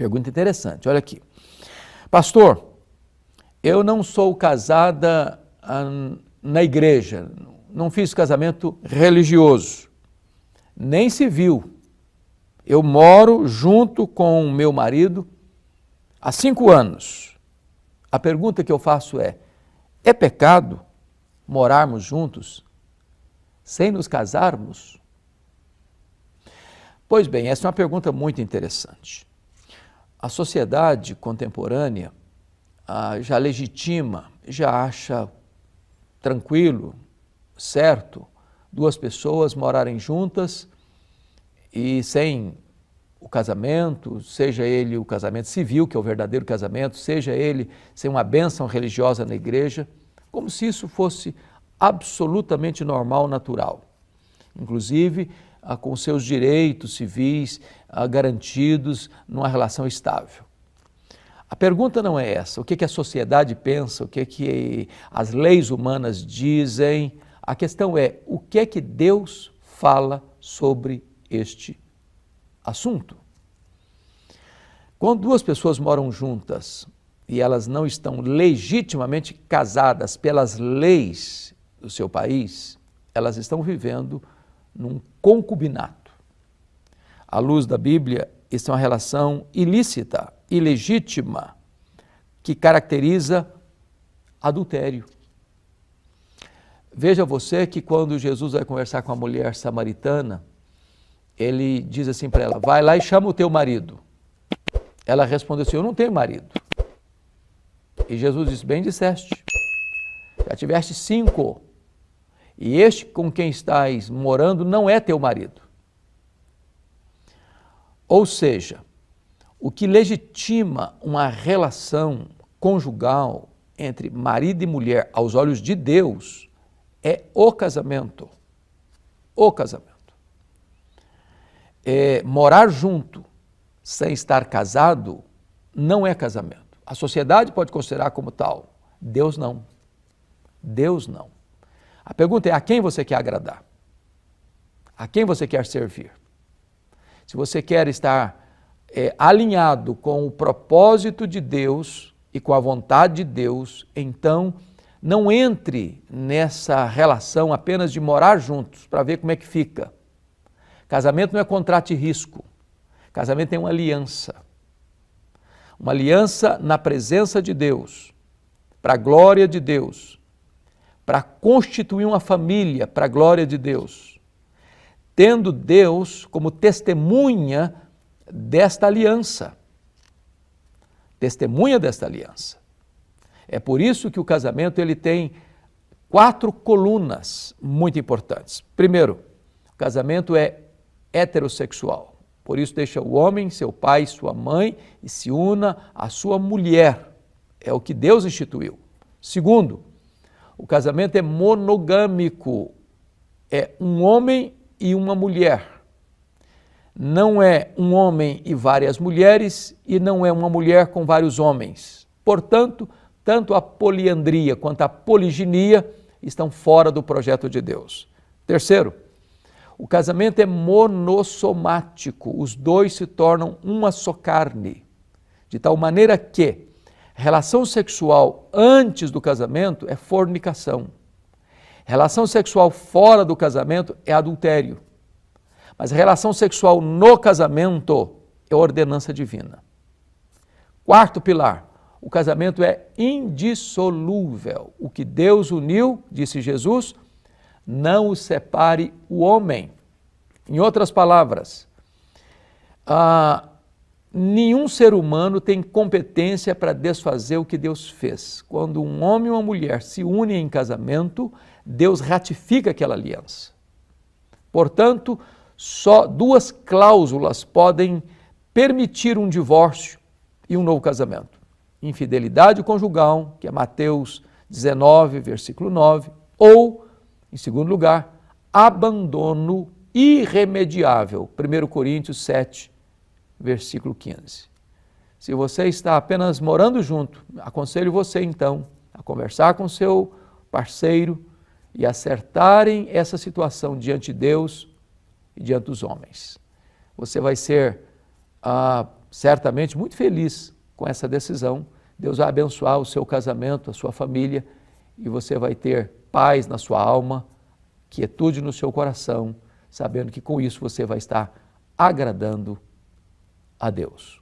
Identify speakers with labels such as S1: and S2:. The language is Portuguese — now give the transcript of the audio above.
S1: Pergunta interessante, olha aqui. Pastor, eu não sou casada na igreja, não fiz casamento religioso, nem civil. Eu moro junto com o meu marido há 5 anos. A pergunta que eu faço é pecado morarmos juntos sem nos casarmos? Pois bem, essa é uma pergunta muito interessante. A sociedade contemporânea já legitima, já acha tranquilo, certo, 2 pessoas morarem juntas e sem o casamento, seja ele o casamento civil, que é o verdadeiro casamento, seja ele sem uma bênção religiosa na igreja, como se isso fosse absolutamente normal, natural. Inclusive, com seus direitos civis garantidos numa relação estável. A pergunta não é essa, o que a sociedade pensa, o que as leis humanas dizem. A questão é, o que Deus fala sobre este assunto? Quando 2 pessoas moram juntas e elas não estão legitimamente casadas pelas leis do seu país, elas estão vivendo num concubinato. À luz da Bíblia, isso é uma relação ilícita, ilegítima, que caracteriza adultério. Veja você que quando Jesus vai conversar com a mulher samaritana, ele diz assim para ela, vai lá e chama o teu marido. Ela respondeu assim, eu não tenho marido. E Jesus disse, bem disseste, já tiveste 5, e este com quem estás morando não é teu marido. Ou seja, o que legitima uma relação conjugal entre marido e mulher aos olhos de Deus é o casamento. O casamento. Morar junto sem estar casado não é casamento. A sociedade pode considerar como tal. Deus não. Deus não. A pergunta é a quem você quer agradar? A quem você quer servir? Se você quer estar alinhado com o propósito de Deus e com a vontade de Deus, então não entre nessa relação apenas de morar juntos para ver como é que fica. Casamento não é contrato de risco. Casamento é uma aliança. Uma aliança na presença de Deus, para a glória de Deus, para constituir uma família para a glória de Deus, tendo Deus como testemunha desta aliança. Testemunha desta aliança. É por isso que o casamento ele tem 4 colunas muito importantes. Primeiro, o casamento é heterossexual. Por isso deixa o homem, seu pai, sua mãe e se una à sua mulher. É o que Deus instituiu. Segundo, o casamento é monogâmico. É um homem e uma mulher. Não é um homem e várias mulheres e não é uma mulher com vários homens. Portanto, tanto a poliandria quanto a poliginia estão fora do projeto de Deus. Terceiro, o casamento é monossomático, os 2 se tornam uma só carne, de tal maneira que relação sexual antes do casamento é fornicação. Relação sexual fora do casamento é adultério. Mas a relação sexual no casamento é ordenança divina. 4º pilar, o casamento é indissolúvel. O que Deus uniu, disse Jesus, não o separe o homem. Em outras palavras, nenhum ser humano tem competência para desfazer o que Deus fez. Quando um homem e uma mulher se unem em casamento, Deus ratifica aquela aliança. Portanto, só 2 cláusulas podem permitir um divórcio e um novo casamento. Infidelidade conjugal, que é Mateus 19, versículo 9, ou, em segundo lugar, abandono irremediável, 1 Coríntios 7, versículo 15. Se você está apenas morando junto, aconselho você então a conversar com seu parceiro e acertarem essa situação diante de Deus e diante dos homens. Você vai ser certamente muito feliz com essa decisão. Deus vai abençoar o seu casamento, a sua família, e você vai ter paz na sua alma, quietude no seu coração, sabendo que com isso você vai estar agradando a Deus.